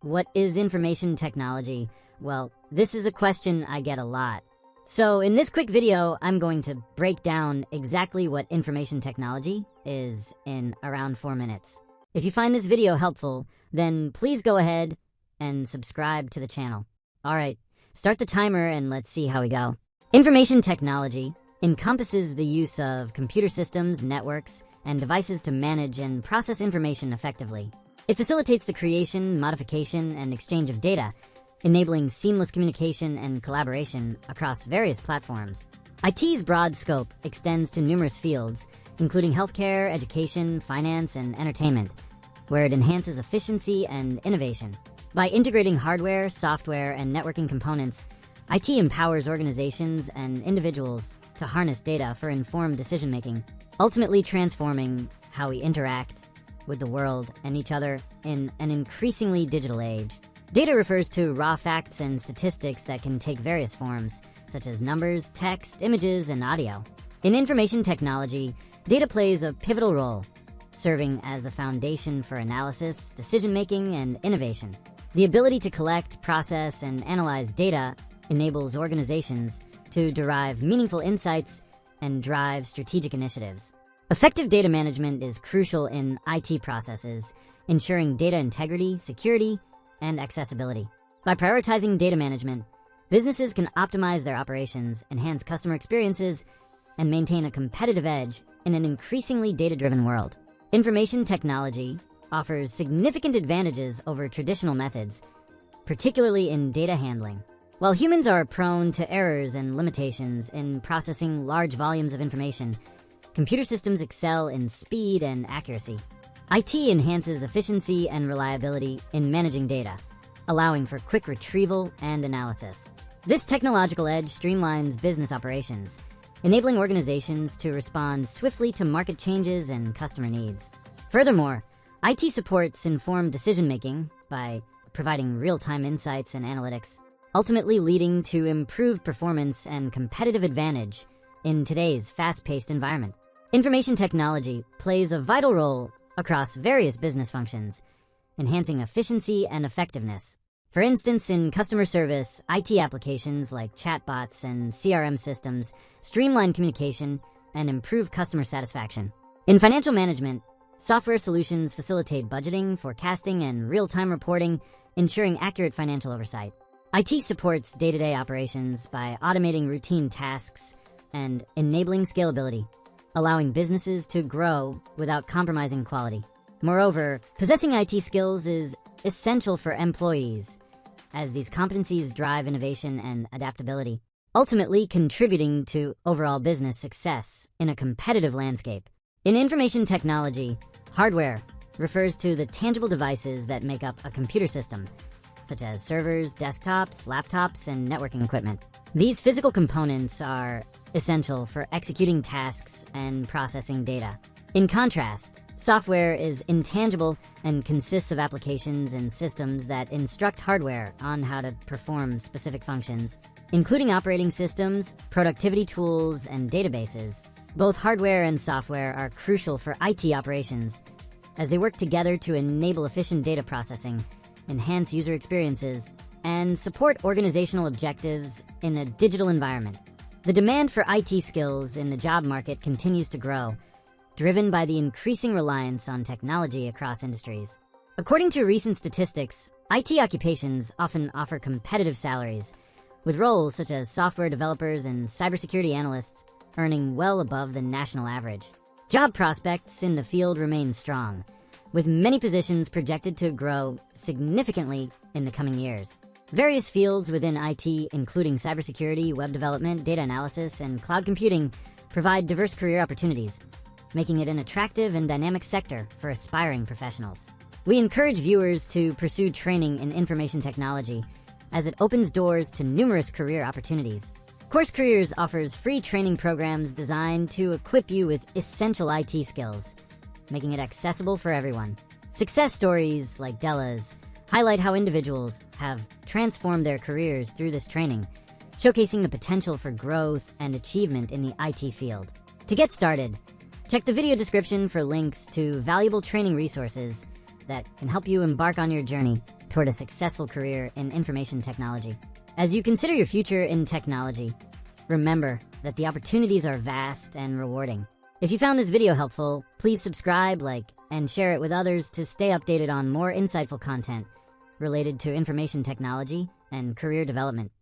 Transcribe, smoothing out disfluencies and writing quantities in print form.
What is information technology? Well, this is a question I get a lot. So in this quick video, I'm going to break down exactly what information technology is in around 4 minutes. If you find this video helpful, then please go ahead and subscribe to the channel. All right, start the timer and let's see how we go. Information technology encompasses the use of computer systems, networks, and devices to manage and process information effectively. It facilitates the creation, modification, and exchange of data, enabling seamless communication and collaboration across various platforms. IT's broad scope extends to numerous fields, including healthcare, education, finance, and entertainment, where it enhances efficiency and innovation. By integrating hardware, software, and networking components, IT empowers organizations and individuals to harness data for informed decision-making, ultimately transforming how we interact with the world and each other in an increasingly digital age. Data refers to raw facts and statistics that can take various forms, such as numbers, text, images, and audio. In information technology, data plays a pivotal role, serving as the foundation for analysis, decision-making, and innovation. The ability to collect, process, and analyze data enables organizations to derive meaningful insights and drive strategic initiatives. Effective data management is crucial in IT processes, ensuring data integrity, security, and accessibility. By prioritizing data management, businesses can optimize their operations, enhance customer experiences, and maintain a competitive edge in an increasingly data-driven world. Information technology offers significant advantages over traditional methods, particularly in data handling. While humans are prone to errors and limitations in processing large volumes of information, computer systems excel in speed and accuracy. IT enhances efficiency and reliability in managing data, allowing for quick retrieval and analysis. This technological edge streamlines business operations, enabling organizations to respond swiftly to market changes and customer needs. Furthermore, IT supports informed decision-making by providing real-time insights and analytics, ultimately leading to improved performance and competitive advantage in today's fast-paced environment. Information technology plays a vital role across various business functions, enhancing efficiency and effectiveness. For instance, in customer service, IT applications like chatbots and CRM systems streamline communication and improve customer satisfaction. In financial management, software solutions facilitate budgeting, forecasting, and real-time reporting, ensuring accurate financial oversight. IT supports day-to-day operations by automating routine tasks and enabling scalability, allowing businesses to grow without compromising quality. Moreover, possessing IT skills is essential for employees, as these competencies drive innovation and adaptability, ultimately contributing to overall business success in a competitive landscape. In information technology, hardware refers to the tangible devices that make up a computer system, such as servers, desktops, laptops, and networking equipment. These physical components are essential for executing tasks and processing data. In contrast, software is intangible and consists of applications and systems that instruct hardware on how to perform specific functions, including operating systems, productivity tools, and databases. Both hardware and software are crucial for IT operations, as they work together to enable efficient data processing, enhance user experiences, and support organizational objectives in a digital environment. The demand for IT skills in the job market continues to grow, driven by the increasing reliance on technology across industries. According to recent statistics, IT occupations often offer competitive salaries, with roles such as software developers and cybersecurity analysts earning well above the national average. Job prospects in the field remain strong, with many positions projected to grow significantly in the coming years. Various fields within IT, including cybersecurity, web development, data analysis, and cloud computing, provide diverse career opportunities, making it an attractive and dynamic sector for aspiring professionals. We encourage viewers to pursue training in information technology, as it opens doors to numerous career opportunities. Course Careers offers free training programs designed to equip you with essential IT skills, making it accessible for everyone. Success stories like Della's highlight how individuals have transformed their careers through this training, showcasing the potential for growth and achievement in the IT field. To get started, check the video description for links to valuable training resources that can help you embark on your journey toward a successful career in information technology. As you consider your future in technology, remember that the opportunities are vast and rewarding. If you found this video helpful, please subscribe, like, and share it with others to stay updated on more insightful content related to information technology and career development.